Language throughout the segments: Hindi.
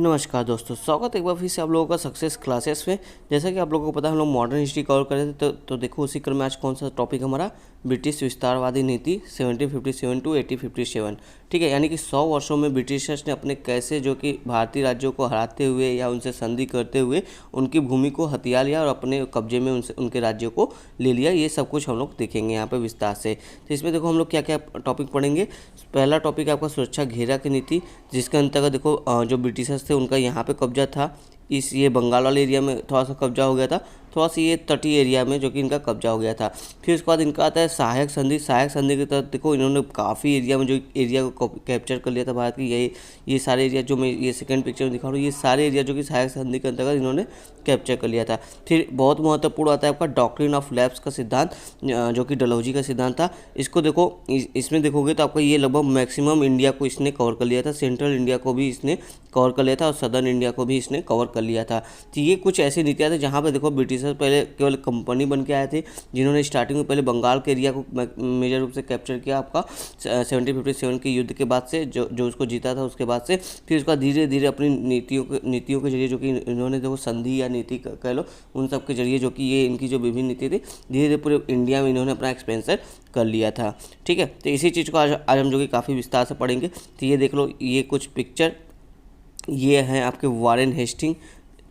नमस्कार दोस्तों, स्वागत है एक बार फिर से आप लोगों का सक्सेस क्लासेस में। जैसा कि आप लोगों को पता है हम लोग मॉडर्न हिस्ट्री कवर कर रहे थे, तो देखो उसी क्रम में आज कौन सा टॉपिक हमारा ब्रिटिश विस्तारवादी नीति 1757 टू 1857। ठीक है, यानी कि 100 वर्षों में ब्रिटिशर्स ने अपने कैसे जो कि भारतीय राज्यों को हराते हुए या उनसे संधि करते हुए उनकी भूमि को हथिया लिया और अपने कब्जे में उनके राज्यों को ले लिया। ये सब कुछ हम लोग देखेंगे यहाँ पे विस्तार से। तो इसमें देखो हम लोग क्या क्या टॉपिक पढ़ेंगे। पहला टॉपिक है आपका सुरक्षा घेरा की नीति, जिसके अंतर्गत देखो जो ब्रिटिशर्स थे उनका यहाँ पे कब्जा था। ये बंगाल वाले एरिया में थोड़ा सा कब्जा हो गया था, थोड़ा सा ये तटीय एरिया में जो कि इनका कब्जा हो गया था। फिर उसके बाद इनका आता है सहायक संधि। सहायक संधि के तहत देखो इन्होंने काफ़ी एरिया में जो एरिया को कैप्चर कर लिया था भारत की। ये सारे एरिया जो मैं ये सेकंड पिक्चर में दिखा रहा हूँ, ये सारे एरिया जो कि सहायक संधि के अंतर्गत इन्होंने कैप्चर कर लिया था। फिर बहुत महत्वपूर्ण आता है आपका डॉक्ट्रिन ऑफ लैप्स का सिद्धांत, जो कि डलहौजी का सिद्धांत था। इसको देखो इसमें देखोगे तो आपका ये लगभग मैक्सिमम इंडिया को इसने कवर कर लिया था। सेंट्रल इंडिया को भी इसने कवर कर लिया था और सदर्न इंडिया को भी इसने कवर कर लिया था। तो ये कुछ ऐसी नीतियाँ थी जहाँ पे देखो ब्रिटिशर्स पहले केवल कंपनी बन के आए थे, जिन्होंने स्टार्टिंग में पहले बंगाल के एरिया को मेजर रूप से कैप्चर किया आपका 1757 के युद्ध के बाद से, जो उसको जीता था उसके बाद से। फिर उसका धीरे धीरे अपनी नीतियों के जरिए जो कि इन्होंने देखो संधि या नीति कह लो, उन सब के जरिए जो कि ये इनकी जो विभिन्न नीति थी धीरे धीरे पूरे इंडिया में इन्होंने अपना एक्सपेंशन कर लिया था। ठीक है, तो इसी चीज़ को आज हम जो कि काफ़ी विस्तार से पढ़ेंगे। तो ये देख लो, ये कुछ पिक्चर ये हैं आपके वारेन हेस्टिंग।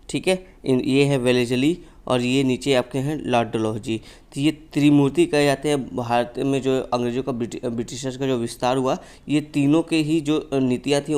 ठीक है, ये है वेलेस्ली और ये नीचे आपके हैं लॉर्ड डलहौजी। तो ये त्रिमूर्ति कहे जाते हैं। भारत में जो अंग्रेजों का ब्रिटिशर्स का जो विस्तार हुआ, ये तीनों के ही जो नीतियाँ थी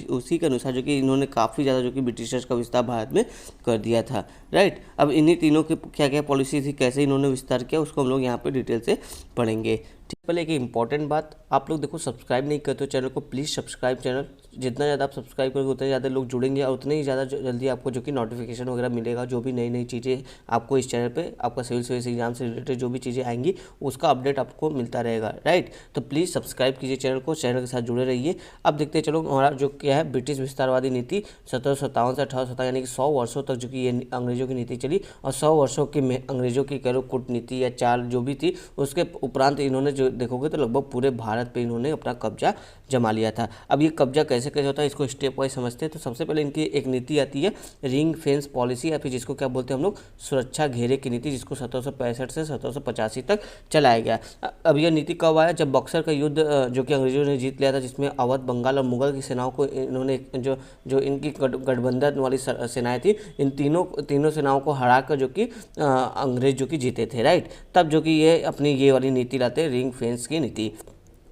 उसी के अनुसार जो कि इन्होंने काफ़ी ज़्यादा जो कि ब्रिटिशर्स का विस्तार भारत में कर दिया था। राइट, अब इन्हीं तीनों की क्या क्या पॉलिसी थी, कैसे इन्होंने विस्तार किया, उसको हम लोग यहाँ पर डिटेल से पढ़ेंगे। ठीक, पहले एक इंपॉर्टेंट बात, आप लोग देखो सब्सक्राइब नहीं करते हो चैनल को, प्लीज़ सब्सक्राइब चैनल। जितना ज़्यादा आप सब्सक्राइब करोगे उतने ज़्यादा लोग जुड़ेंगे और उतने ही ज़्यादा जल्दी आपको जो कि नोटिफिकेशन वगैरह मिलेगा। जो भी नई नई चीज़ें आपको इस चैनल पे आपका सिविल सर्विस एग्जाम से रिलेटेड जो भी चीज़ें आएंगी उसका अपडेट आपको मिलता रहेगा। राइट, तो प्लीज़ सब्सक्राइब कीजिए चैनल को, चैनल के साथ जुड़े रहिए। अब देखते चलो हमारा जो क्या है ब्रिटिश विस्तारवादी नीति 1757 से 1857, यानी कि 100 वर्षों तक जो कि ये अंग्रेजों की नीति चली। और 100 वर्षों की अंग्रेजों की कह लो कूटनीति या चाल जो भी थी, उसके उपरांत इन्होंने जो देखोगे तो लगभग पूरे भारत पे इन्होंने अपना कब्जा जमा लिया था। अब ये कब्जा कैसे कैसे होता है इसको स्टेप वाइज समझते हैं। तो सबसे पहले इनकी एक नीति आती है रिंग फेंस पॉलिसी, या फिर जिसको क्या बोलते हैं हम लोग सुरक्षा घेरे की नीति, जिसको 1765 से 1785 तक चलाया गया। अब यह नीति कब आया, जब बक्सर का युद्ध जो कि अंग्रेजों ने जीत लिया था, जिसमें अवध, बंगाल और मुगल की सेनाओं को इन्होंने जो इनकी गठबंधन वाली सेनाएं थी, इन तीनों सेनाओं को हराकर जो कि अंग्रेज जो कि जीते थे। राइट, तब जो कि ये अपनी ये वाली नीति लाते हैं, रिंग फेंस की नीति।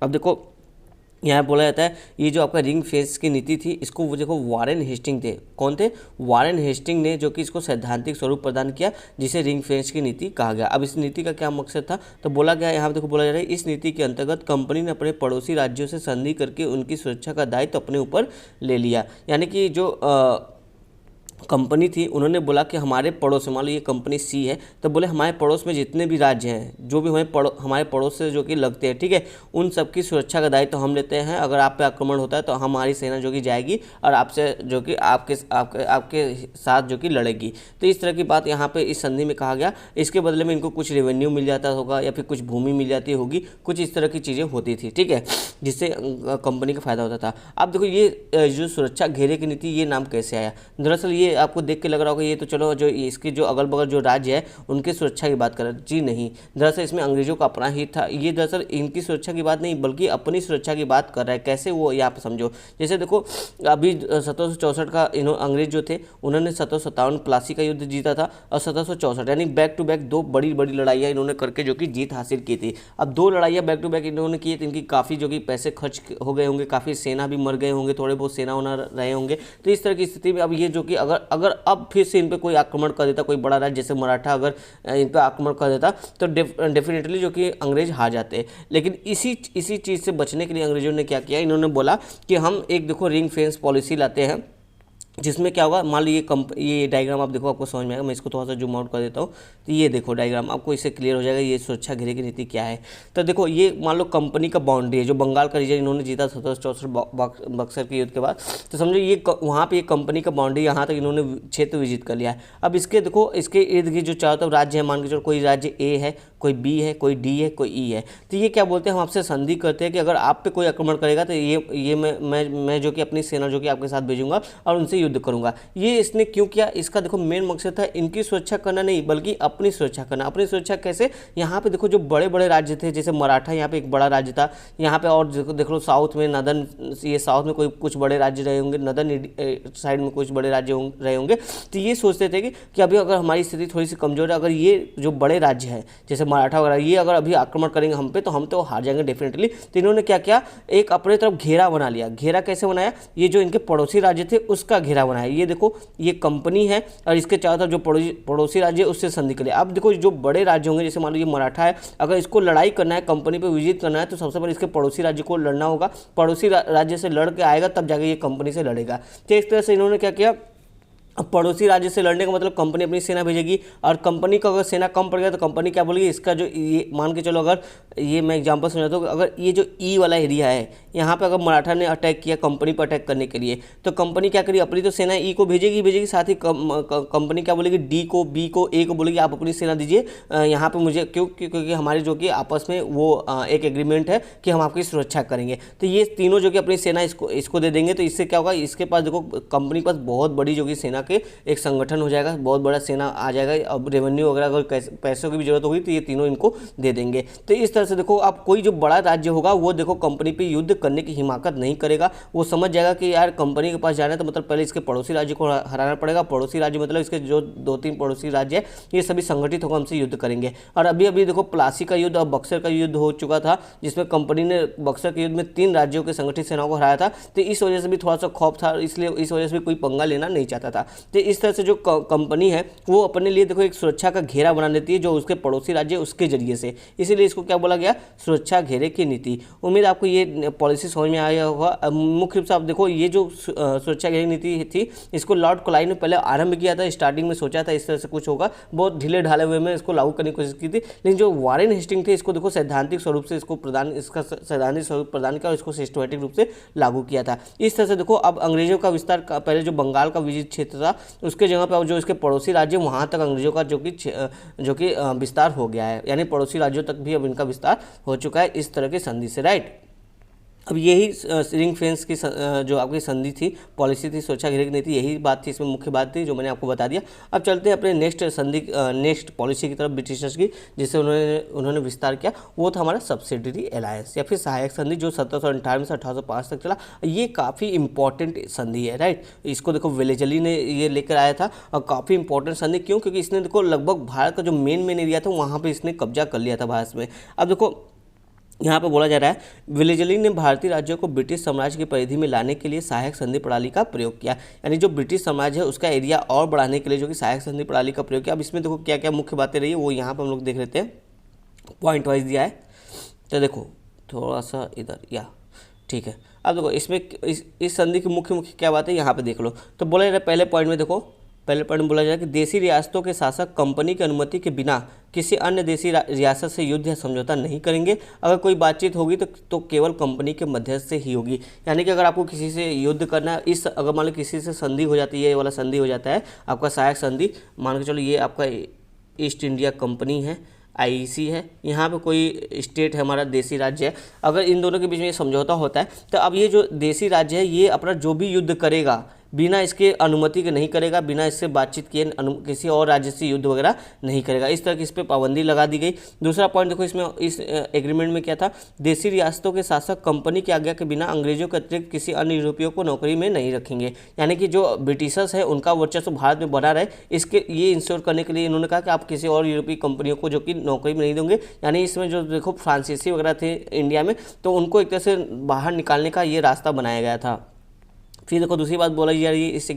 अब देखो यहाँ बोला जाता है ये जो आपका रिंग फेंस की नीति थी, इसको वो देखो वारेन हेस्टिंग थे। कौन थे? वारेन हेस्टिंग ने जो कि इसको सैद्धांतिक स्वरूप प्रदान किया, जिसे रिंग फेंस की नीति कहा गया। अब इस नीति का क्या मकसद था, तो बोला गया यहाँ पे देखो बोला जा रहा है इस नीति के अंतर्गत कंपनी ने अपने पड़ोसी राज्यों से संधि करके उनकी सुरक्षा का दायित्व अपने ऊपर ले लिया। यानी कि जो कंपनी थी उन्होंने बोला कि हमारे पड़ोस, मान लो ये कंपनी सी है, तो बोले हमारे पड़ोस में जितने भी राज्य हैं, जो भी हमारे पड़ोस से जो कि लगते हैं, ठीक है, उन सबकी सुरक्षा का दायित्व तो हम लेते हैं। अगर आप पे आक्रमण होता है तो हमारी सेना जो कि जाएगी और आपसे जो कि आपके साथ जो कि लड़ेगी। तो इस तरह की बात यहाँ पे इस संधि में कहा गया। इसके बदले में इनको कुछ रेवेन्यू मिल जाता होगा या फिर कुछ भूमि मिल जाती होगी, कुछ इस तरह की चीज़ें होती थी। ठीक है, जिससे कंपनी का फायदा होता था। अब देखो ये जो सुरक्षा घेरे की नीति, ये नाम कैसे आया? दरअसल ये आपको देख के लग रहा होगा ये तो चलो जो इसके जो अगल बगल जो राज्य है उनकी सुरक्षा की बात कर रहे हैं। जी नहीं, दरअसल इसमें अंग्रेजों का अपना हित था। ये दरअसल इनकी सुरक्षा की बात नहीं बल्कि अपनी सुरक्षा की बात कर रहा है। कैसे, वो ये आप समझो। जैसे देखो अभी 1764 का अंग्रेज जो थे उन्होंने 1757 प्लासी का युद्ध जीता था और 1764 यानी बैक टू बैक दो बड़ी बड़ी लड़ाइयाँ इन्होंने करके जो कि जीत हासिल की थी। अब दो लड़ाइयाँ बैक टू बैक इन्होंने की, इनकी काफ़ी जो कि पैसे खर्च हो गए होंगे, काफ़ी सेना भी मर गए होंगे, थोड़े बहुत सेना होना रहे होंगे। तो इस तरह की स्थिति में अब ये जो कि अगर अब फिर से इन पे कोई आक्रमण कर देता, कोई बड़ा राज्य जैसे मराठा अगर इन पे आक्रमण कर देता तो डेफिनेटली जो कि अंग्रेज हार जाते। लेकिन इसी चीज़ से बचने के लिए अंग्रेजों ने क्या किया, इन्होंने बोला कि हम एक देखो रिंग फेंस पॉलिसी लाते हैं, जिसमें क्या होगा, मान लीजिए ये डायग्राम आप देखो, आपको समझ में आएगा। मैं इसको थोड़ा सा जूम आउट कर देता हूँ, तो ये देखो डायग्राम आपको इससे क्लियर हो जाएगा ये सुरक्षा घेरे की नीति क्या है। तो देखो ये मान लो कंपनी का बाउंड्री है, जो बंगाल का रीजन इन्होंने जीता 1764 बक्सर के युद्ध के बाद। तो समझो ये वहाँ पे ये कंपनी का बाउंड्री, यहाँ तक इन्होंने क्षेत्र विजित कर लिया है। अब इसके देखो इसके इर्द गिर्द जो चारों तरफ राज्य है, मान के चलो कोई राज्य ए है, कोई बी है, कोई डी है, कोई ई है। तो ये क्या बोलते हैं, हम आपसे संधि करते हैं कि अगर आप पे कोई आक्रमण करेगा तो ये मैं जो कि अपनी सेना जो कि आपके साथ भेजूंगा और उनसे युद्ध करूंगा। ये इसने क्यों किया, इसका देखो मेन मकसद था इनकी सुरक्षा करना नहीं बल्कि अपनी सुरक्षा करना। अपनी सुरक्षा कैसे, यहाँ पे देखो जो बड़े बड़े राज्य थे, जैसे मराठा यहाँ पे एक बड़ा राज्य था, यहाँ पे और देख लो साउथ में नदन, ये साउथ में कोई कुछ बड़े राज्य रहे होंगे, नदन साइड में कुछ बड़े राज्य रहे होंगे। तो ये सोचते थे कि अभी अगर हमारी स्थिति थोड़ी सी कमजोर है, अगर ये जो बड़े राज्य है जैसे मराठा वगैरह, ये अगर अभी आक्रमण करेंगे हम पे तो हम तो हार जाएंगे डेफिनेटली। तो इन्होंने क्या किया, एक अपने तरफ घेरा बना लिया। घेरा कैसे बनाया, ये जो इनके पड़ोसी राज्य थे उसका घेरा बनाया। ये देखो ये कंपनी है और इसके चारों तरफ जो पड़ोसी राज्य है उससे संधि कर लिया। अब देखो जो बड़े राज्य होंगे, जैसे मान लो ये मराठा है, अगर इसको लड़ाई करना है, कंपनी पे विजिट करना है, तो सबसे पहले इसके पड़ोसी राज्य को लड़ना होगा। पड़ोसी राज्य से लड़ के आएगा तब जाके ये कंपनी से लड़ेगा। तो इस तरह से इन्होंने क्या किया, अब पड़ोसी राज्य से लड़ने का मतलब कंपनी अपनी सेना भेजेगी, और कंपनी को अगर सेना कम पड़ गया तो कंपनी क्या बोलेगी, इसका जो ये मान के चलो, अगर ये मैं एग्जांपल समझाता हूँ, अगर ये जो ई वाला एरिया है यहाँ पे अगर मराठा ने अटैक किया कंपनी पर अटैक करने के लिए, तो कंपनी क्या करेगी, अपनी तो सेना ई को भेजेगी, साथ ही कंपनी क्या बोलेगी, डी को, बी को, ए को बोलेगी आप अपनी सेना दीजिए यहाँ पे मुझे, क्योंकि हमारे जो कि आपस में वो एक एग्रीमेंट है कि हम आपकी सुरक्षा करेंगे। तो ये तीनों जो कि अपनी सेना इसको दे देंगे। तो इससे क्या होगा, इसके पास देखो कंपनी के पास बहुत बड़ी जो कि सेना के एक संगठन हो जाएगा, बहुत बड़ा सेना आ जाएगा। अब रेवेन्यू वगैरह अगर पैसों की भी जरूरत होगी तो ये तीनों इनको दे देंगे। तो इस तरह से देखो अब कोई जो बड़ा राज्य होगा वो देखो कंपनी पे युद्ध करने की हिमाकत नहीं करेगा। वो समझ जाएगा कि यार कंपनी के पास जाना है तो मतलब पहले इसके पड़ोसी राज्य को हराना पड़ेगा। पड़ोसी राज्य मतलब इसके जो 2-3 पड़ोसी राज्य है ये सभी संगठित होकर हमसे युद्ध करेंगे। और अभी अभी देखो प्लासी का युद्ध और बक्सर का युद्ध हो चुका था, जिसमें कंपनी ने बक्सर के युद्ध में 3 राज्यों के संगठित सेनाओं को हराया था। तो इस वजह से भी थोड़ा सा खौफ था, इसलिए इस वजह से भी कोई पंगा लेना नहीं चाहता था। तो इस तरह से जो कंपनी है वो अपने लिए देखो एक सुरक्षा का घेरा बना लेती है जो उसके पड़ोसी राज्य उसके जरिए से, इसीलिए इसको क्या बोला गया, सुरक्षा घेरे की नीति। उम्मीद आपको ये पॉलिसी समझ में आया होगा। मुख्य रूप से आप देखो ये जो सुरक्षा घेरे नीति थी इसको लॉर्ड क्लाइव ने पहले आरंभ किया था। स्टार्टिंग में सोचा था इस तरह से कुछ होगा, बहुत ढीले ढाले हुए में इसको लागू करने की कोशिश की थी, लेकिन जो वारेन हेस्टिंग थे इसको देखो सैद्धांतिक स्वरूप से इसका सैद्धांतिक स्वरूप प्रदान किया और इसको सिस्टमैटिक रूप से लागू किया था। इस तरह से देखो अब अंग्रेजों का विस्तार पहले जो बंगाल का विजित क्षेत्र था उसके जगह पर जो इसके पड़ोसी राज्य वहाँ तक अंग्रेजों का जो कि विस्तार हो गया है, यानी पड़ोसी राज्यों तक भी अब इनका विस्तार हो चुका है इस तरह की संधि से, राइट। अब यही रिंग फेंस की जो आपकी संधि थी, पॉलिसी थी, सुरक्षा घेरे की नीति, यही बात थी, इसमें मुख्य बात थी जो मैंने आपको बता दिया। अब चलते हैं अपने नेक्स्ट पॉलिसी की तरफ ब्रिटिशर्स की, जिससे उन्होंने विस्तार किया। वो था हमारा सब्सिडरी अलायंस या फिर सहायक संधि, जो 1798 से 1805 तक चला। ये काफ़ी इंपॉर्टेंट संधि है, राइट। इसको देखो वेलेजली ने ये लेकर आया था और काफ़ी इंपॉर्टेंट संधि क्यों, क्योंकि इसने देखो लगभग भारत का जो मेन एरिया था वहाँ पर इसने कब्जा कर लिया था भारत में। अब देखो यहाँ पे बोला जा रहा है वेलेजली ने भारतीय राज्यों को ब्रिटिश साम्राज्य की परिधि में लाने के लिए सहायक संधि प्रणाली का प्रयोग किया, यानी जो ब्रिटिश साम्राज्य है उसका एरिया और बढ़ाने के लिए जो कि सहायक संधि प्रणाली का प्रयोग किया। अब इसमें देखो क्या क्या मुख्य बातें रही है वो यहाँ पर हम लोग देख लेते हैं, पॉइंट वाइज दिया है। तो देखो थोड़ा सा इधर या ठीक है। अब देखो इसमें इस संधि की मुख्य क्या बात है यहाँ पर देख लो। तो बोला जा रहा है पहले पॉइंट में, देखो पहले पॉइंट में बोला जाए कि देशी रियासतों के शासक कंपनी की अनुमति के बिना किसी अन्य देशी रियासत से युद्ध या समझौता नहीं करेंगे। अगर कोई बातचीत होगी तो केवल कंपनी के मध्यस्थ से ही होगी। यानी कि अगर आपको किसी से युद्ध करना है, अगर मान लो किसी से संधि हो जाती है, ये वाला संधि हो जाता है आपका सहायक संधि, मान के चलो ये आपका ईस्ट इंडिया कंपनी है, आईईसी है, यहाँ पे कोई स्टेट है हमारा देशी राज्य है, अगर इन दोनों के बीच में ये समझौता होता है तो अब ये जो देशी राज्य है ये अपना जो भी युद्ध करेगा बिना इसके अनुमति के नहीं करेगा, बिना इससे बातचीत किए किसी और राज्य से युद्ध वगैरह नहीं करेगा। इस तरह की इस पर पाबंदी लगा दी गई। दूसरा पॉइंट देखो इसमें इस एग्रीमेंट में क्या था, देशी रियासतों के शासक कंपनी की आज्ञा के बिना अंग्रेजों के अतिरिक्त किसी अन्य यूरोपियों को नौकरी में नहीं रखेंगे। यानी कि जो ब्रिटिशर्स है उनका वर्चस्व भारत में बना रहे, इसके ये इंश्योर करने के लिए इन्होंने कहा कि आप किसी और यूरोपीय कंपनियों को जो कि नौकरी में नहीं देंगे। यानी इसमें जो देखो फ्रांसीसी वगैरह थे इंडिया में, तो उनको एक तरह से बाहर निकालने का ये रास्ता बनाया गया था। फिर देखो दूसरी बात बोला जा रही है इस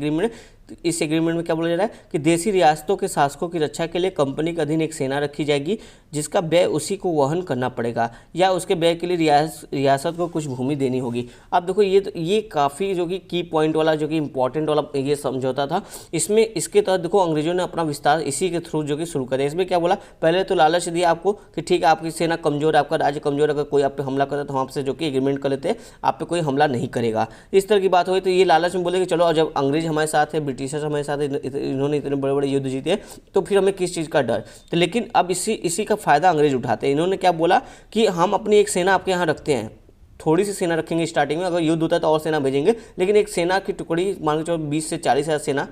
एग्रीमेंट में क्या बोला जा रहा है कि देशी रियासतों के शासकों की रक्षा के लिए कंपनी के अधीन एक सेना रखी जाएगी जिसका व्यय उसी को वहन करना पड़ेगा या उसके व्यय के लिए रियासत को कुछ भूमि देनी होगी। अब देखो ये काफ़ी जो कि की पॉइंट वाला जो कि इंपॉर्टेंट वाला ये समझौता था। इसमें इसके तहत देखो अंग्रेजों ने अपना विस्तार इसी के थ्रू जो कि शुरू कर दिया। इसमें क्या बोला, पहले तो लालच दिया आपको कि ठीक है आपकी सेना कमजोर है, आपका राज्य कमजोर, अगर कोई आप पे हमला करता तो हम आपसे जो कि एग्रीमेंट कर लेते हैं, आप पे कोई हमला नहीं करेगा। इस तरह की बात हुई तो ये लालच में बोले कि चलो जब अंग्रेज हमारे साथ है, ब्रिटिशर्स हमारे साथ इन्होंने इतने बड़े बड़े युद्ध जीते हैं, तो फिर हमें किस चीज़ का डर। तो लेकिन अब इसी का फ़ायदा अंग्रेज उठाते हैं। इन्होंने क्या बोला कि हम अपनी एक सेना आपके यहाँ रखते हैं, थोड़ी सी सेना रखेंगे स्टार्टिंग में, अगर युद्ध होता है तो और सेना भेजेंगे, लेकिन एक सेना की टुकड़ी मान के चलो 20 से 40 हज़ार सेना,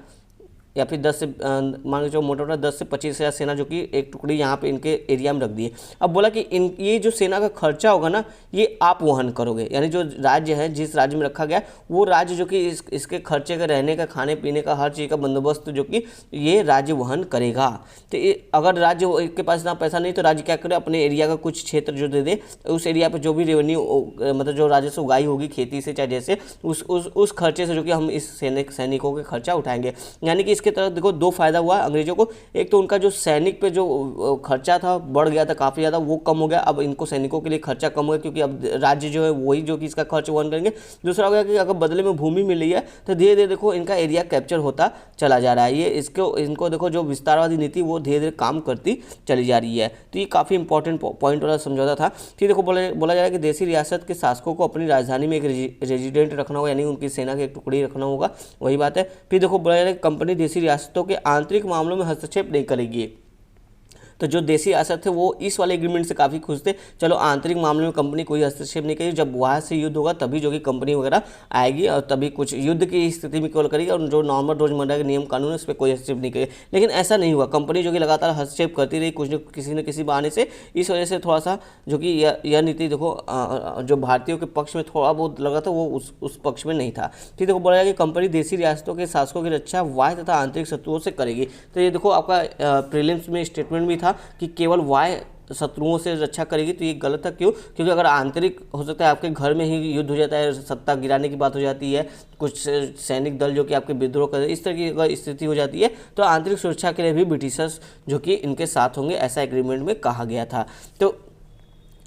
या फिर 10 से मान के चलो मोटा मोटा 10 से 25 हज़ार सेना जो कि एक टुकड़ी यहाँ पे इनके एरिया में रख दी है। अब बोला कि ये जो सेना का खर्चा होगा ना, ये आप वहन करोगे, यानी जो राज्य है, जिस राज्य में रखा गया वो राज्य जो कि इसके खर्चे का, रहने का, खाने पीने का, हर चीज़ का बंदोबस्त जो कि ये राज्य वहन करेगा। तो अगर राज्य के पास इतना पैसा नहीं तो राज्य क्या करे, अपने एरिया का कुछ क्षेत्र जो दे दे, उस एरिया पर जो भी रेवेन्यू मतलब जो राजस्व उगाई होगी खेती से चाहे जैसे, उस खर्चे से जो कि हम इस सैनिकों के खर्चा उठाएंगे। यानी कि के तरफ देखो दो फायदा हुआ अंग्रेजों को। एक तो उनका जो सैनिक पे जो खर्चा था बढ़ गया था काफ़ी ज़्यादा, वो कम हो गया। अब इनको सैनिकों के लिए खर्चा कम हो गया, क्योंकि अब राज्य जो है वही जो कि इसका खर्च वहन करेंगे। दूसरा हो गया कि अगर बदले में भूमि मिल रही है तो धीरे धीरे देखो इनका एरिया कैप्चर होता चला जा रहा है। ये इनको देखो जो विस्तारवादी नीति वो धीरे धीरे काम करती चली जा रही है। तो ये काफ़ी इंपॉर्टेंट पॉइंट वाला समझौता था। फिर देखो बोला जा रहा है कि देसी रियासत के शासकों को अपनी राजधानी में एक रेजिडेंट रखना होगा, यानी उनकी सेना की एक टुकड़ी रखना होगा, वही बात है। फिर देखो बोला जा रहा है कि कंपनी देसी रियासतों के आंतरिक मामलों में हस्तक्षेप नहीं करेगी। तो जो देसी रियासत थे वो इस वाले एग्रीमेंट से काफ़ी खुश थे, चलो आंतरिक मामले में कंपनी कोई हस्तक्षेप नहीं करेगी, जब वहाँ से युद्ध होगा तभी जो कि कंपनी वगैरह आएगी और तभी कुछ युद्ध की स्थिति में केवल करेगी, और जो नॉर्मल रोजमर्रा के नियम कानून है उस पर कोई हस्तक्षेप नहीं करेगी। लेकिन ऐसा नहीं हुआ, कंपनी जो कि लगातार हस्तक्षेप करती रही कुछ किसी न किसी बहाने से। इस वजह से थोड़ा सा जो कि यह नीति देखो जो भारतीयों के पक्ष में थोड़ा बहुत लगा था वो उस पक्ष में नहीं था। फिर देखो बोला गया कि कंपनी देसी रियासतों के शासकों की रक्षा वाह्य तथा आंतरिक शत्रुओं से करेगी। तो ये देखो आपका प्रीलिम्स में स्टेटमेंट भी था कि केवल वाह्य शत्रुओं से रक्षा करेगी। तो ये गलत था, क्यों? क्योंकि अगर आंतरिक हो सकता है आपके घर में ही युद्ध हो जाता है, सत्ता गिराने की बात हो जाती है, कुछ सैनिक दल जो कि आपके विद्रोह कर, इस तरह की अगर स्थिति हो जाती है तो आंतरिक सुरक्षा के लिए भी ब्रिटिशर्स जो कि इनके साथ होंगे, ऐसा एग्रीमेंट में कहा गया था। तो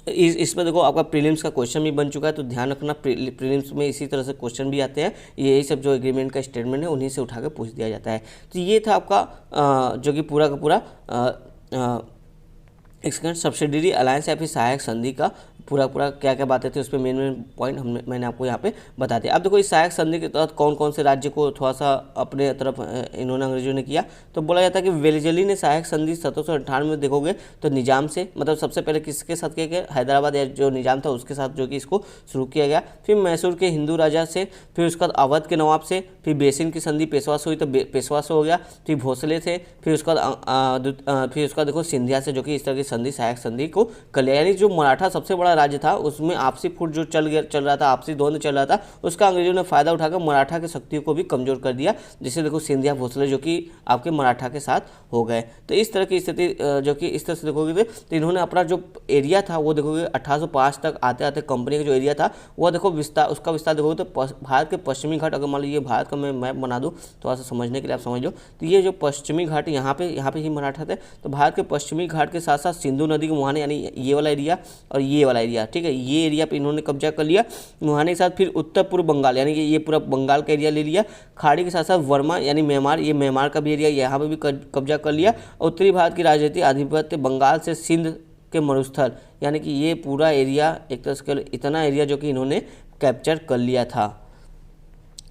इसमें देखो आपका प्रीलिम्स का क्वेश्चन भी बन चुका है, तो ध्यान रखना प्रीलिम्स में इसी तरह से क्वेश्चन भी आते हैं। यही सब जो एग्रीमेंट का स्टेटमेंट है उन्हीं से उठा के पूछ दिया जाता है। तो ये था आपका जो कि पूरा का पूरा एक सेकंड सब्सिडरी अलायंस या फिर सहायक संधि का पूरा क्या क्या बातें थी, उस पर मेन पॉइंट मैंने आपको यहाँ पे बता दिया। अब देखो इस सहायक संधि के तहत कौन कौन से राज्य को थोड़ा सा अपने तरफ इन्होंने अंग्रेजों ने किया। तो बोला जाता है कि वेलेजली ने सहायक संधि 1798 में देखोगे तो निजाम से, मतलब सबसे पहले किसके साथ किया गया, हैदराबाद या जो निजाम था उसके साथ जो कि इसको शुरू किया गया। फिर मैसूर के हिंदू राजा से, फिर उसके बाद अवध के नवाब से, फिर बेसिन की संधि पेशवा से हुई तो पेशवा से हो गया, फिर भोसले थे, फिर उसका देखो सिंधिया से, जो कि इस तरह की संधि सहायक संधि को कर लिया। यानी जो मराठा सबसे बड़ा राज्य था उसमें आपसी फुट जो चल रहा था, आपसी द्वंद्व चल रहा था, उसका अंग्रेजों ने फायदा उठाकर मराठा की शक्तियों को भी कमजोर कर दिया, जिससे देखो सिंधिया भोसले जो कि आपके मराठा के साथ हो गए। तो इस तरह की स्थिति जो कि इस तरह से देखोगे तो इन्होंने अपना जो एरिया था वो देखोगे 1805 तक आते आते कंपनी का जो एरिया था वो देखो उसका विस्तार देखोगे तो भारत के पश्चिमी घाट, अगर मान लीजिए भारत का मैं मैप बना दूँ थोड़ा सा समझने के लिए आप समझ लो, तो ये जो पश्चिमी घाट यहाँ पे ही मराठा थे। तो भारत के पश्चिमी घाट के साथ साथ सिंधु नदी के मुहाने, यानी ये वाला एरिया और ये वाला एरिया, ठीक है, ये एरिया पे इन्होंने कब्जा कर लिया मुहाने के साथ। फिर उत्तर पूर्व बंगाल, यानी कि ये पूरा बंगाल का एरिया ले लिया। खाड़ी के साथ साथ वर्मा यानी म्यांमार, ये म्यांमार का भी एरिया यहाँ पे भी कब्जा कर लिया। उत्तरी भारत की राजनीतिक आधिपत्य बंगाल से सिंध के मरुस्थल, यानी कि ये पूरा एरिया एक तरह से इतना एरिया जो कि इन्होंने कैप्चर कर लिया था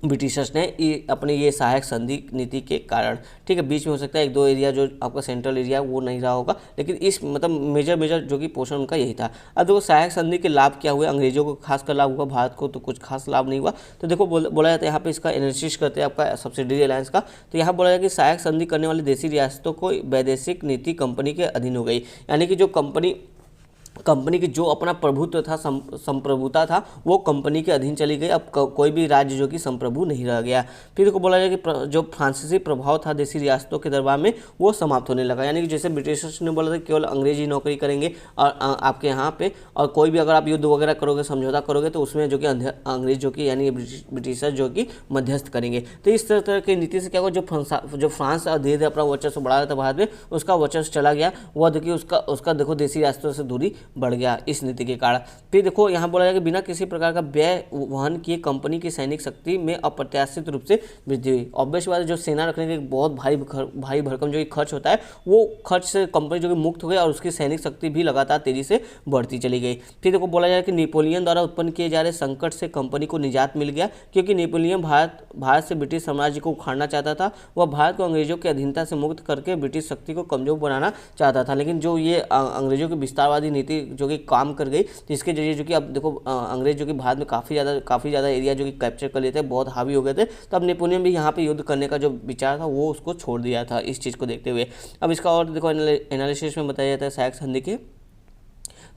ब्रिटिशर्स ने अपने ये सहायक संधि नीति के कारण। ठीक है, बीच में हो सकता है एक दो एरिया जो आपका सेंट्रल एरिया वो नहीं रहा होगा, लेकिन इस मतलब मेजर जो कि पोर्शन उनका यही था। अब देखो सहायक संधि के लाभ क्या हुए, अंग्रेजों को खास कर लाभ हुआ, भारत को तो कुछ खास लाभ नहीं हुआ। तो देखो बोला जाता है यहाँ पे इसका एनालिसिस करते हैं आपका सब्सिडरी अलायंस का। तो यहाँ बोला जाए कि सहायक संधि करने वाली देशी रियासतों को वैदेशिक नीति कंपनी के अधीन हो गई, यानी कि जो कंपनी की जो अपना प्रभुत्व था, संप्रभुता था, वो कंपनी के अधीन चली गई। अब कोई भी राज्य जो कि संप्रभु नहीं रह गया। फिर इसको बोला जाए कि जो फ्रांसीसी प्रभाव था देशी रियासतों के दरबार में वो समाप्त होने लगा, यानी कि जैसे ब्रिटिशर्स ने बोला था केवल अंग्रेजी नौकरी करेंगे और आपके यहाँ पे, और कोई भी अगर आप युद्ध वगैरह करोगे, समझौता करोगे तो उसमें जो कि अंग्रेज जो कि यानी ब्रिटिशर्स जो कि मध्यस्थ करेंगे। तो इस तरह की नीति से क्या हुआ, जो फ्रांस धीरे धीरे अपना वर्चस्व बढ़ा रहा था भारत में, उसका वर्चस्व चला गया। वह देखिए उसका देखो देशी रियासतों से दूरी बढ़ गया इस नीति के कारण। फिर देखो यहाँ बोला जाए कि बिना किसी प्रकार का व्यय वहन किए कंपनी की सैनिक शक्ति में अप्रत्याशित रूप से वृद्धि हुई। ऑब्वियस बात है, जो सेना रखने के बहुत भारी भरकम जो कि खर्च होता है, वो खर्च से कंपनी जो कि मुक्त हो गई और उसकी सैनिक शक्ति भी लगातार तेजी से बढ़ती चली गई। फिर देखो बोला जाए कि नेपोलियन द्वारा उत्पन्न किए जा रहे संकट से कंपनी को निजात मिल गया, क्योंकि नेपोलियन भारत से ब्रिटिश साम्राज्य को उखाड़ना चाहता था। वह भारत को अंग्रेजों की अधीनता से मुक्त करके ब्रिटिश शक्ति को कमजोर बनाना चाहता था। लेकिन जो ये अंग्रेजों की विस्तारवादी नीति जो कि काम कर गई, जिसके जरिए जो कि अब देखो अंग्रेज जो कि भारत में काफ़ी ज़्यादा एरिया जो कि कैप्चर कर लेते हैं, बहुत हावी हो गए थे। तो अब नेपोलियन भी यहाँ पे युद्ध करने का जो विचार था वो उसको छोड़ दिया था इस चीज़ को देखते हुए। अब इसका और देखो एनालिसिस में बताया जाता है सहायक संधि के,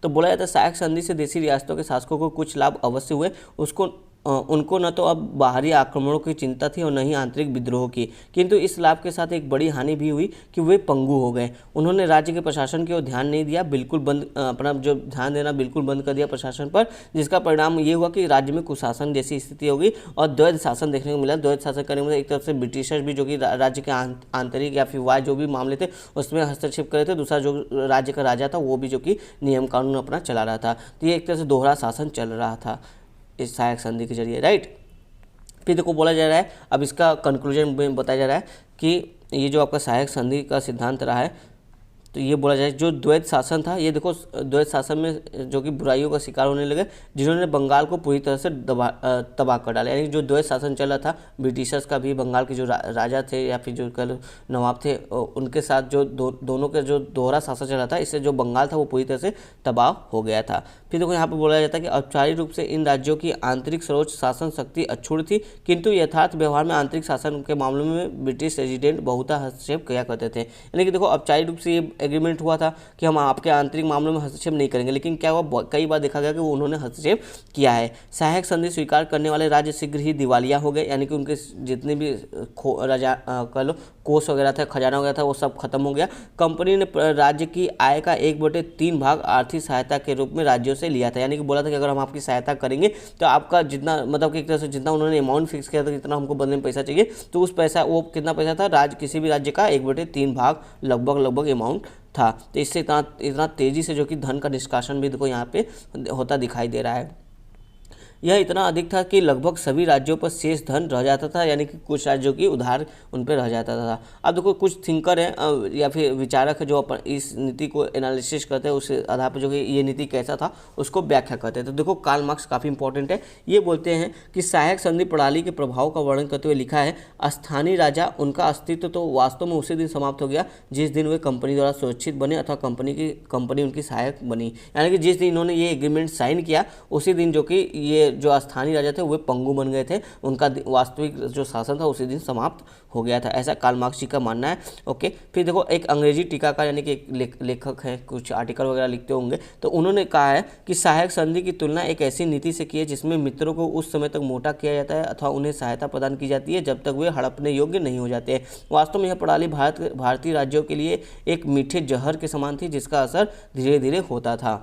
तो बोला जाता है सहायक संधि से देशी रियासतों के शासकों को कुछ लाभ अवश्य हुए। उनको न तो अब बाहरी आक्रमणों की चिंता थी और न ही आंतरिक विद्रोह की, किंतु इस लाभ के साथ एक बड़ी हानि भी हुई कि वे पंगु हो गए। उन्होंने राज्य के प्रशासन की ओर ध्यान नहीं दिया, बिल्कुल बंद अपना जो ध्यान देना बिल्कुल बंद कर दिया प्रशासन पर, जिसका परिणाम ये हुआ कि राज्य में कुशासन जैसी स्थिति होगी और द्वैध शासन देखने को मिला। द्वैध शासन करने में एक तरफ से ब्रिटिशर्स भी जो कि राज्य के आंतरिक या फिर वाय जो भी मामले थे उसमें हस्तक्षेप कर रहे थे, दूसरा जो राज्य का राजा था वो भी जो कि नियम कानून अपना चला रहा था। तो ये एक तरह से दोहरा शासन चल रहा था इस सहायक संधि के जरिए, राइट। फिर देखो बोला जा रहा है, अब इसका कंक्लूजन में बताया जा रहा है कि ये जो आपका सहायक संधि का सिद्धांत रहा है, तो ये बोला जाए जो द्वैध शासन था, ये देखो द्वैध शासन में जो कि बुराइयों का शिकार होने लगे, जिन्होंने बंगाल को पूरी तरह से तबाह कर डाला। यानी जो द्वैध शासन चला था ब्रिटिशर्स का भी, बंगाल के जो राजा थे या फिर जो कल नवाब थे उनके साथ जो दोनों के जो दोहरा शासन चला था, इससे जो बंगाल था वो पूरी तरह से तबाह हो गया था। फिर देखो यहाँ पर बोला जाता है कि औपचारिक रूप से इन राज्यों की आंतरिक सर्वोच्च शासन शक्ति अक्षुण्ण थी, किंतु यथार्थ व्यवहार में आंतरिक शासन के मामलों में ब्रिटिश रेजिडेंट बहुता हस्तक्षेप किया करते थे। यानी कि देखो औपचारिक रूप से ये एग्रीमेंट हुआ था कि हम आपके आंतरिक मामलों में हस्तक्षेप नहीं करेंगे, लेकिन क्या हुआ, कई बार देखा गया कि वो उन्होंने हस्तक्षेप किया है। सहायक संधि स्वीकार करने वाले राज्य शीघ्र ही दिवालिया हो गए, यानी कि उनके जितने भी कह लो कोष वगैरह था, खजाना वगैरह था, वो सब खत्म हो गया। कंपनी ने राज्य की आय का 1/3 भाग आर्थिक सहायता के रूप में राज्यों से लिया था। यानी कि बोला था कि अगर हम आपकी सहायता करेंगे तो आपका जितना मतलब कि एक तरह से जितना उन्होंने अमाउंट फिक्स किया था, जितना हमको बदले में पैसा चाहिए, तो उस पैसा वो कितना पैसा था, किसी भी राज्य का 1/3 भाग लगभग अमाउंट था। तो इससे इतना तेजी से जो कि धन का निष्कासन भी देखो यहाँ पे होता दिखाई दे रहा है। यह इतना अधिक था कि लगभग सभी राज्यों पर शेष धन रह जाता था, यानी कि कुछ राज्यों की उधार उन पर रह जाता था। अब देखो कुछ थिंकर हैं या फिर विचारक है जो अपन इस नीति को एनालिसिस करते हैं, उस आधार पर जो कि ये नीति कैसा था उसको व्याख्या करते हैं। तो देखो कार्ल मार्क्स काफ़ी इंपॉर्टेंट है, ये बोलते हैं कि सहायक संधि प्रणाली के प्रभाव का वर्णन करते हुए लिखा है, स्थानीय राजा उनका अस्तित्व तो वास्तव में उसी दिन समाप्त हो गया जिस दिन वे कंपनी द्वारा सुरक्षित बने अथवा कंपनी उनकी सहायक बनी। यानी कि जिस दिन इन्होंने ये एग्रीमेंट साइन किया उसी दिन जो कि ये जो स्थानीय राजा थे वे पंगु बन गए थे, उनका वास्तविक जो शासन था उसी दिन समाप्त हो गया था, ऐसा कार्ल मार्क्स जी का मानना है। ओके, फिर देखो एक अंग्रेजी टीकाकार यानी कि एक लेखक हैं, कुछ आर्टिकल वगैरह लिखते होंगे, तो उन्होंने कहा है कि सहायक संधि की तुलना एक ऐसी नीति से की है जिसमें मित्रों को उस समय तक मोटा किया जाता है अथवा उन्हें सहायता प्रदान की जाती है जब तक वे हड़पने योग्य नहीं हो जाते हैं। वास्तव में यह प्रणाली भारतीय राज्यों के लिए एक मीठे जहर के समान थी जिसका असर धीरे धीरे होता था।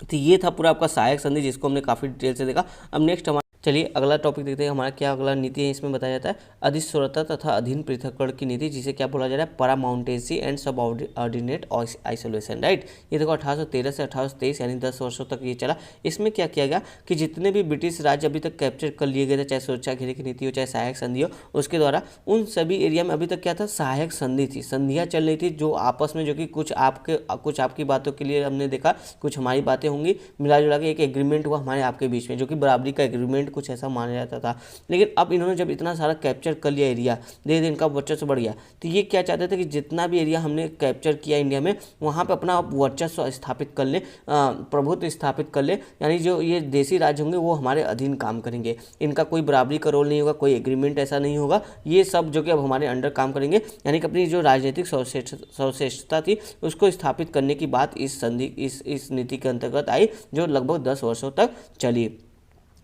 तो ये था पूरा आपका सहायक संधि जिसको हमने काफ़ी डिटेल से देखा। अब नेक्स्ट हमारा चलिए अगला टॉपिक देखते हैं, हमारा क्या अगला नीति है। इसमें बताया जाता है अधिश्वरता तथा अधीन पृथक्करण की नीति, जिसे क्या बोला जा रहा है, paramountcy and subordinate isolation, right. ये देखो 1813 से 1823 यानी 10 वर्षों तक ये चला। इसमें क्या किया गया कि जितने भी ब्रिटिश राज्य अभी तक कैप्चर कर लिए गए थे, चाहे सुरक्षा घेरे की नीति हो चाहे सहायक संधि हो, उसके द्वारा उन सभी एरिया में अभी तक क्या था, सहायक संधि थी, संधियाँ चल रही थी जो आपस में जो कि कुछ आपकी बातों के लिए हमने देखा, कुछ हमारी बातें होंगी, मिला जुला के एक एग्रीमेंट हुआ हमारे आपके बीच में जो कि बराबरी का एग्रीमेंट कुछ ऐसा माना जाता था। लेकिन अब इन्होंने जब इतना सारा कैप्चर कर लिया एरिया, धीरे धीरे इनका वर्चस्व बढ़ गया, तो ये क्या चाहते थे कि जितना भी एरिया हमने कैप्चर किया इंडिया में वहाँ पे अपना वर्चस्व स्थापित कर ले, प्रभुत्व स्थापित कर ले, यानी जो ये देसी राज्य होंगे वो हमारे अधीन काम करेंगे, इनका कोई बराबरी का रोल नहीं होगा, कोई एग्रीमेंट ऐसा नहीं होगा, ये सब जो कि अब हमारे अंडर काम करेंगे। यानी कि अपनी जो राजनीतिक सर्वश्रेष्ठता थी उसको स्थापित करने की बात इस नीति के अंतर्गत आई, जो लगभग 10 वर्षों तक चली।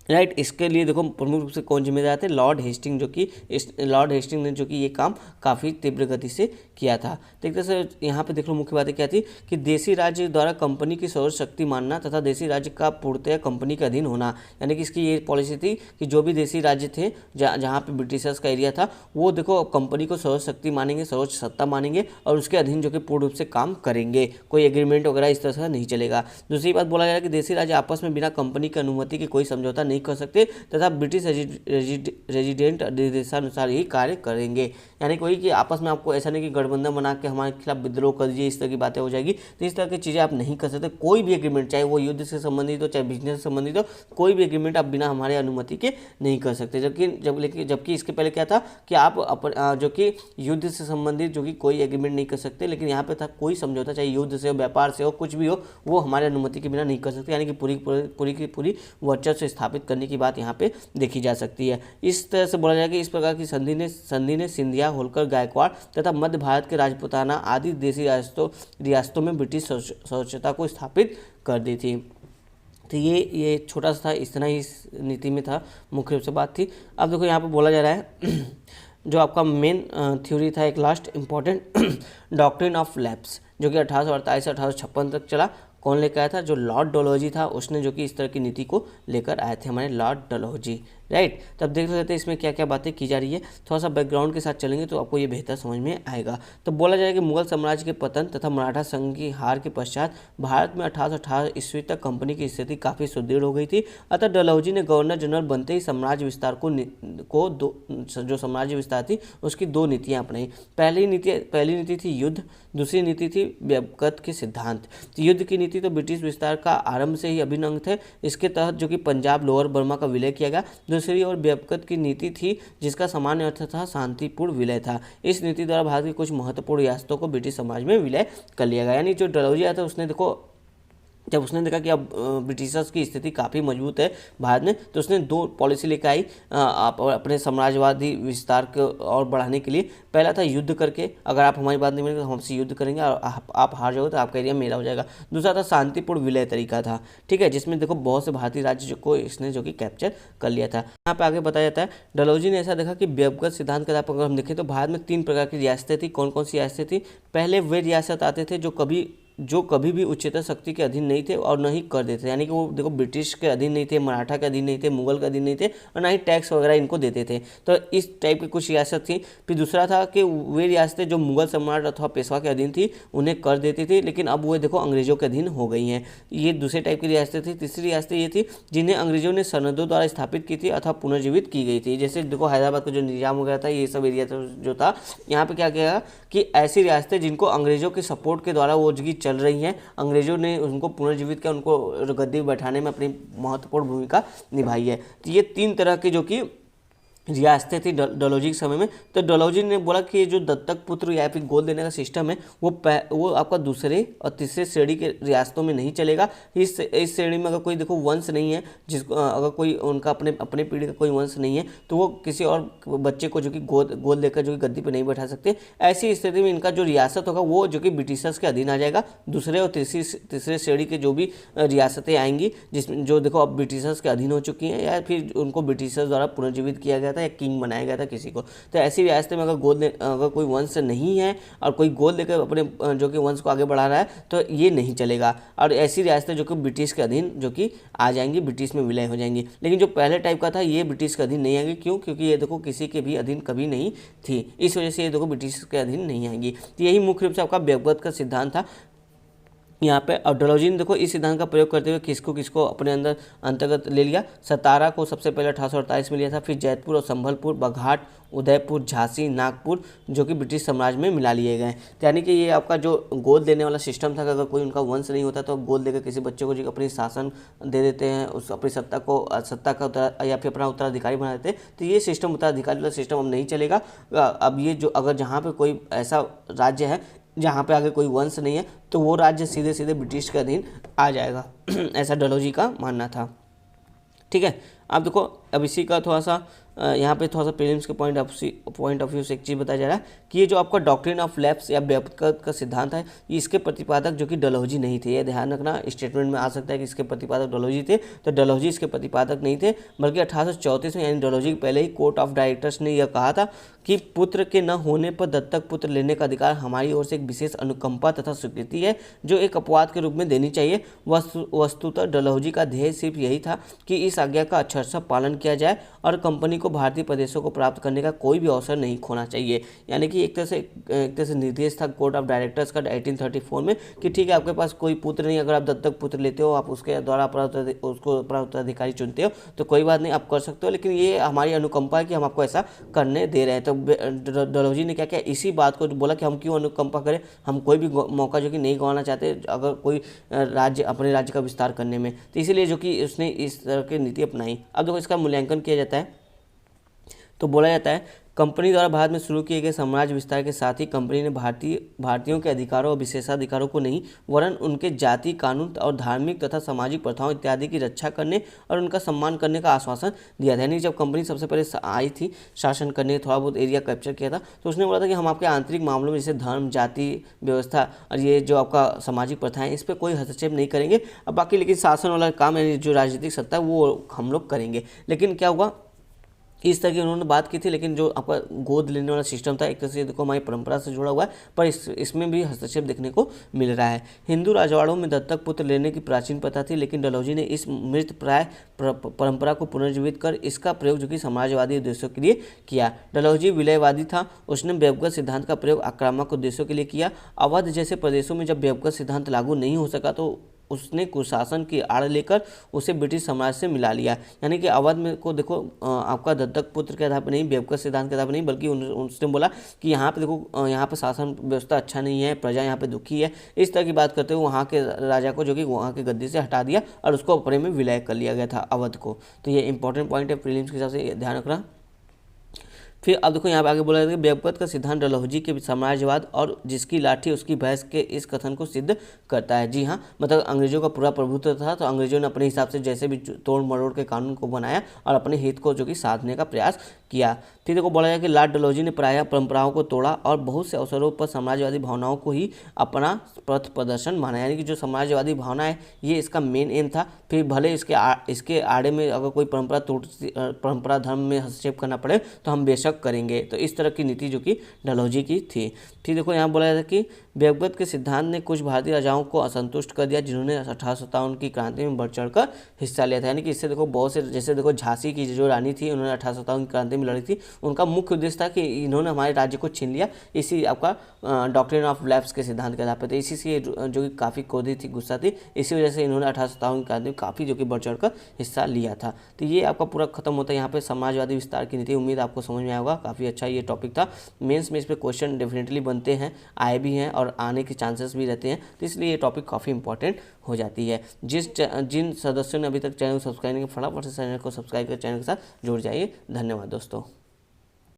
राइट। इसके लिए देखो प्रमुख रूप से कौन जिम्मेदार थे, लॉर्ड हेस्टिंग, जो कि लॉर्ड हेस्टिंग ने जो कि ये काम काफ़ी तीव्र गति से किया था। देखते सर यहाँ पे देख लो मुख्य बातें क्या थी कि देसी राज्य द्वारा कंपनी की सौर शक्ति मानना तथा देसी राज्य का पूर्णतः कंपनी के अधीन होना, यानी कि इसकी ये पॉलिसी थी कि जो भी देसी राज्य थे जहाँ पे ब्रिटिशर्स का एरिया था वो देखो कंपनी को सर्वोच्च शक्ति मानेंगे, सर्वोच्च सत्ता मानेंगे और उसके अधीन जो कि पूर्ण रूप से काम करेंगे, कोई एग्रीमेंट वगैरह इस तरह से नहीं चलेगा। दूसरी बात बोला गया कि देसी राज्य आपस में बिना कंपनी की अनुमति के कोई समझौता नहीं कर सकते तथा ब्रिटिश रेजिडेंट निर्देशानुसार ही कार्य करेंगे, यानी कोई कि आपस में आपको ऐसा नहीं कि गठबंधन बना के हमारे खिलाफ विद्रोह कर दीजिए, इस तरह की बातें हो जाएगी। तो इस तरह की चीज़ें आप नहीं कर सकते। कोई भी एग्रीमेंट, चाहे वो युद्ध से संबंधित हो चाहे बिजनेस से संबंधित हो, कोई भी एग्रीमेंट आप बिना हमारे अनुमति के नहीं कर सकते। जबकि इसके पहले क्या था कि आप जो कि युद्ध से संबंधित जो कि कोई एग्रीमेंट नहीं कर सकते, लेकिन यहाँ पे था कोई समझौता, चाहे युद्ध से हो, व्यापार से हो, कुछ भी हो, वो हमारे अनुमति के बिना नहीं कर सकते, यानी कि पूरी की पूरी वर्चस्व स्थापित करने की बात यहाँ पे देखी जा सकती है। इस तरह से बोला जाए कि इस प्रकार की संधि ने सिंधिया, होलकर, गायकवाड़ तथा मध्य भारत के राजपूताना आदि देसी रियासतों में ब्रिटिश सर्वोच्चता को स्थापित कर दी थी। तो ये छोटा सा था, इतना ही इस नीति में था, मुख्य रूप से बात थी। अब देखो यहाँ पे बोला जा रहा है जो आपका मेन थ्योरी था, एक last important doctrine of lapse, जो कि 1848 से 1856 तक चला। कौन लेकर आया था? जो लॉर्ड डलहौजी था, उसने जो कि इस तरह की नीति को लेकर आए थे हमारे लॉर्ड डलहौजी, राइट। तब देख सकते हैं इसमें क्या क्या बातें की जा रही है। थोड़ा सा बैकग्राउंड के साथ चलेंगे तो आपको ये बेहतर समझ में आएगा। तो बोला जाए कि मुगल साम्राज्य के पतन तथा मराठा संघ की हार के पश्चात भारत में 1818 ईस्वी तक कंपनी की स्थिति काफ़ी सुदृढ़ हो गई थी। अतः डलहौजी ने गवर्नर जनरल बनते ही साम्राज्य विस्तार जो साम्राज्य विस्तार थी उसकी दो नीतियाँ अपनाई। पहली नीति थी युद्ध, दूसरी नीति थी व्यापकत के सिद्धांत। तो युद्ध की नीति तो ब्रिटिश विस्तार का आरंभ से ही अभिन्न अंग थे। इसके तहत जो कि पंजाब, लोअर बर्मा का विलय किया गया। दूसरी ओर व्यापकत की नीति थी जिसका सामान्य अर्थ था शांतिपूर्ण विलय था। इस नीति द्वारा भारत की कुछ महत्वपूर्ण रियासतों को ब्रिटिश समाज में विलय कर लिया गया। यानी जो डलहौजी आया था उसने देखो, जब उसने देखा कि अब ब्रिटिशर्स की स्थिति काफ़ी मजबूत है भारत में, तो उसने दो पॉलिसी लेकर आई अपने साम्राज्यवादी विस्तार को और बढ़ाने के लिए। पहला था युद्ध करके, अगर आप हमारी बात नहीं मानेंगे तो हमसे युद्ध करेंगे और आप हार जाओगे तो आपका एरिया मेरा हो जाएगा। दूसरा था शांतिपूर्ण विलय तरीका था, ठीक है, जिसमें देखो बहुत से भारतीय राज्य को इसने जो कि कैप्चर कर लिया था। यहाँ पे आगे बताया जाता है डलहौजी ने ऐसा देखा कि व्यापकत सिद्धांत के आधार पर अगर हम देखें तो भारत में 3 प्रकार की रियासतें थी। कौन कौन सी रियासतें थी? पहले वे रियासत आते थे जो कभी भी उच्चतर शक्ति के अधीन नहीं थे और न ही कर देते, यानी कि वो देखो ब्रिटिश के अधीन नहीं थे, मराठा के अधीन नहीं थे, मुगल के अधीन नहीं थे और ना ही टैक्स वगैरह इनको देते थे। तो इस टाइप की कुछ रियासत थी। फिर दूसरा था कि वे रियासतें जो मुगल सम्राट अथवा पेशवा के अधीन थी उन्हें कर देती थी, लेकिन अब वो देखो अंग्रेजों के अधीन हो गई हैं। ये दूसरे टाइप की रियासतें थी। तीसरी रियासतें ये थी जिन्हें अंग्रेजों ने सनदों द्वारा स्थापित की थी अथवा पुनर्जीवित की गई थी। जैसे देखो हैदराबाद का जो निजाम वगैरह था, ये सब एरिया जो था, यहाँ पे क्या किया कि ऐसी रियासतें जिनको अंग्रेजों के सपोर्ट के द्वारा वो जगह चल रही हैं, अंग्रेजों ने उनको पुनर्जीवित किया, उनको गद्दी पर बैठाने में अपनी महत्वपूर्ण भूमिका निभाई है। तो ये 3 तरह के जो कि रियासतें थी डलहौजी के समय में। तो डलहौजी ने बोला कि जो दत्तक पुत्र या फिर गोद देने का सिस्टम है वो आपका दूसरे और तीसरे श्रेणी के रियासतों में नहीं चलेगा। इस श्रेणी में अगर कोई देखो वंश नहीं है, जिसको अगर कोई उनका अपने पीढ़ी का कोई वंश नहीं है तो वो किसी और बच्चे को जो कि गोद लेकर जो कि गद्दी पर नहीं बैठा सकते। ऐसी स्थिति में इनका जो रियासत होगा वो जो कि ब्रिटिशर्स के अधीन आ जाएगा। दूसरे और तीसरे श्रेणी के जो भी रियासतें आएंगी जिसमें जो देखो अब ब्रिटिशर्स के अधीन हो चुकी हैं या फिर उनको ब्रिटिशर्स द्वारा पुनर्जीवित किया गया या किंग बनाया गया था किसी को। तो ऐसी रियासतें में अगर कोई वंश नहीं है और कोई गोद लेकर अपने जो कि वंश को आगे बढ़ा रहा है तो ये नहीं चलेगा। और ऐसी रियासतें जो कि ब्रिटिश के अधीन जो कि आ जाएंगी, ब्रिटिश में विलय हो जाएंगी। लेकिन जो पहले टाइप का था ये ब्रिटिश के अधीन नहीं आएंगी। क्यों? क्योंकि ये देखो किसी के भी अधीन कभी नहीं थी, इस वजह से ये देखो ब्रिटिश के अधीन नहीं आएंगी। तो यही मुख्य रूप से आपका व्यापकत का सिद्धांत था यहाँ पे। और डलहौजी ने देखो इस सिद्धांत का प्रयोग करते हुए किसको अपने अंतर्गत ले लिया। सतारा को सबसे पहले 1848 में लिया था, फिर जयपुर और संभलपुर, बघाट, उदयपुर, झांसी, नागपुर जो कि ब्रिटिश साम्राज्य में मिला लिए गए। यानी कि ये आपका जो गोद देने वाला सिस्टम था कि अगर कोई उनका वंश नहीं होता तो गोद देकर किसी बच्चे को जो अपनी शासन दे देते हैं, उस अपनी सत्ता का या फिर अपना उत्तराधिकारी बना देते हैं। तो ये सिस्टम उत्तराधिकारी वाला सिस्टम अब नहीं चलेगा। अब ये जो अगर जहाँ पर कोई ऐसा राज्य है जहाँ पे आगे कोई वंश नहीं है तो वो राज्य सीधे सीधे ब्रिटिश के अधीन आ जाएगा। ऐसा डलहौजी का मानना था, ठीक है। आप देखो अब इसी का थोड़ा सा यहाँ पे थोड़ा सा प्रीलिम्स के पॉइंट ऑफ व्यू से एक चीज़ बताया जा रहा है कि ये जो आपका डॉक्ट्रिन ऑफ लैप्स या बेबकत का सिद्धांत है, ये इसके प्रतिपादक जो कि डलहौजी नहीं थे। ये ध्यान रखना, स्टेटमेंट में आ सकता है कि इसके प्रतिपादक डलहौजी थे, तो डलहौजी इसके प्रतिपादक नहीं थे, बल्कि 1834 में यानी डलहौजी के पहले ही कोर्ट ऑफ डायरेक्टर्स ने यह कहा था कि पुत्र के न होने पर दत्तक पुत्र लेने का अधिकार हमारी ओर से एक विशेष अनुकंपा तथा स्वीकृति है, जो एक अपवाद के रूप में देनी चाहिए। वस्तुतः डलहौजी का ध्येय सिर्फ यही था कि इस आज्ञा का अक्षरशः पालन किया जाए और कंपनी को भारतीय प्रदेशों को प्राप्त करने का कोई भी अवसर नहीं खोना चाहिए। यानी कि एक तरह से निर्देश था कोर्ट ऑफ डायरेक्टर्स का 1834 में कि ठीक है, आपके पास कोई पुत्र नहीं, अगर आप दत्तक पुत्र लेते हो, आप उसके द्वारा उसको उत्तराधिकारी चुनते हो तो कोई बात नहीं, आप कर सकते हो, लेकिन ये हमारी अनुकंपा है कि हम आपको ऐसा करने दे रहे हैं। तो डलहौजी ने क्या किया, इसी बात को बोला कि हम क्यों अनुकंपा करें, हम कोई भी मौका जो कि नहीं गंवाना चाहते अगर कोई राज्य अपने राज्य का विस्तार करने में, तो इसीलिए जो कि उसने इस तरह की नीति अपनाई। अब देखो इसका मूल्यांकन किया जाता है तो बोला जाता है कंपनी द्वारा भारत में शुरू किए गए साम्राज्य विस्तार के साथ ही कंपनी ने भारतीयों के अधिकारों और विशेषाधिकारों को नहीं, वरन उनके जाति कानून और धार्मिक तथा सामाजिक प्रथाओं इत्यादि की रक्षा करने और उनका सम्मान करने का आश्वासन दिया था। यानी जब कंपनी सबसे पहले आई थी शासन करने, थोड़ा बहुत एरिया कैप्चर किया था, तो उसने बोला था कि हम आपके आंतरिक मामलों में जैसे धर्म, जाति व्यवस्था और ये जो आपका सामाजिक प्रथाएं, इस पर कोई हस्तक्षेप नहीं करेंगे। अब बाकी लेकिन शासन वाला काम यानी जो राजनीतिक सत्ता है वो हम लोग करेंगे। लेकिन क्या हुआ, इस तरह की उन्होंने बात की थी, लेकिन जो आपका गोद लेने वाला सिस्टम था एक तरह से देखो हमारी परंपरा से जुड़ा हुआ है, पर इसमें भी हस्तक्षेप देखने को मिल रहा है। हिंदू राजवाड़ों में दत्तक पुत्र लेने की प्राचीन प्रथा थी, लेकिन डलहौजी ने इस मृत प्राय परंपरा को पुनर्जीवित कर इसका प्रयोग जो कि समाजवादी उद्देश्यों के लिए किया। डलहौजी विलयवादी था, उसने बेबकत सिद्धांत का प्रयोग आक्रामक उद्देश्यों के लिए किया। अवध जैसे प्रदेशों में जब बेबकत सिद्धांत लागू नहीं हो सका तो उसने कुशासन की आड़ लेकर उसे ब्रिटिश साम्राज्य से मिला लिया। यानी कि अवध में को देखो आपका दत्तक पुत्र के आधार पर नहीं, बेबकत सिद्धांत के आधार पर नहीं, बल्कि उसने बोला कि यहाँ पे देखो यहाँ पे शासन व्यवस्था अच्छा नहीं है, प्रजा यहाँ पे दुखी है, इस तरह की बात करते हुए वहाँ के राजा को जो कि वहाँ के गद्दी से हटा दिया और उसको अपने में विलय कर लिया गया था अवध को। तो ये इंपॉर्टेंट पॉइंट है, प्रीलिम्स के हिसाब से ध्यान रखना। फिर अब देखो यहाँ पे आगे बोला जाता है कि बेबकत का सिद्धांत डलहौजी के साम्राज्यवाद और जिसकी लाठी उसकी भैंस के इस कथन को सिद्ध करता है। जी हाँ, मतलब अंग्रेजों का पूरा प्रभुत्व था, तो अंग्रेजों ने अपने हिसाब से जैसे भी तोड़ मरोड़ के कानून को बनाया और अपने हित को जो कि साधने का प्रयास किया। फिर देखो बोला जाए कि लॉर्ड डलहौजी ने प्रायः परंपराओं को तोड़ा और बहुत से अवसरों पर समाजवादी भावनाओं को ही अपना पथ प्रदर्शन माना। यानी कि जो समाजवादी भावना है ये इसका मेन एम था। फिर भले इसके आड़े में अगर कोई परंपरा धर्म में हस्तक्षेप करना पड़े तो हम बेशक करेंगे। तो इस तरह की नीति जो कि डलहौजी की थी। फिर देखो यहाँ बोला जाता है कि बेबकत के सिद्धांत ने कुछ भारतीय राजाओं को असंतुष्ट कर दिया, जिन्होंने 1857 की क्रांति में बढ़ चढ़कर हिस्सा लिया था। यानी कि इससे देखो बहुत से, जैसे देखो झांसी की जो रानी थी, उन्होंने 1857 की क्रांति में लड़ी थी, उनका मुख्य उद्देश्य था कि इन्होंने हमारे राज्य को छीन लिया, इसी आपका डॉक्ट्रिन ऑफ लैप्स के सिद्धांत के आधार पर। इसी से जो कि काफ़ी क्रोधित थी, गुस्सा थी, इसी वजह से इन्होंने 1857 की क्रांति में काफ़ी जो कि बढ़ चढ़कर हिस्सा लिया था। तो ये आपका पूरा खत्म होता है यहाँ पे समाजवादी विस्तार की नीति। उम्मीद आपको समझ में आया होगा, काफ़ी अच्छा ये टॉपिक था। मेंस में इस पर क्वेश्चन डेफिनेटली बनते हैं, आए भी हैं और आने के चांसेस भी रहते हैं, तो इसलिए ये टॉपिक काफ़ी इंपॉर्टेंट हो जाती है। जिन सदस्यों ने अभी तक चैनल को सब्सक्राइब नहीं किया, फटाफट से चैनल को सब्सक्राइब कर चैनल के साथ जुड़ जाइए। धन्यवाद दोस्तों।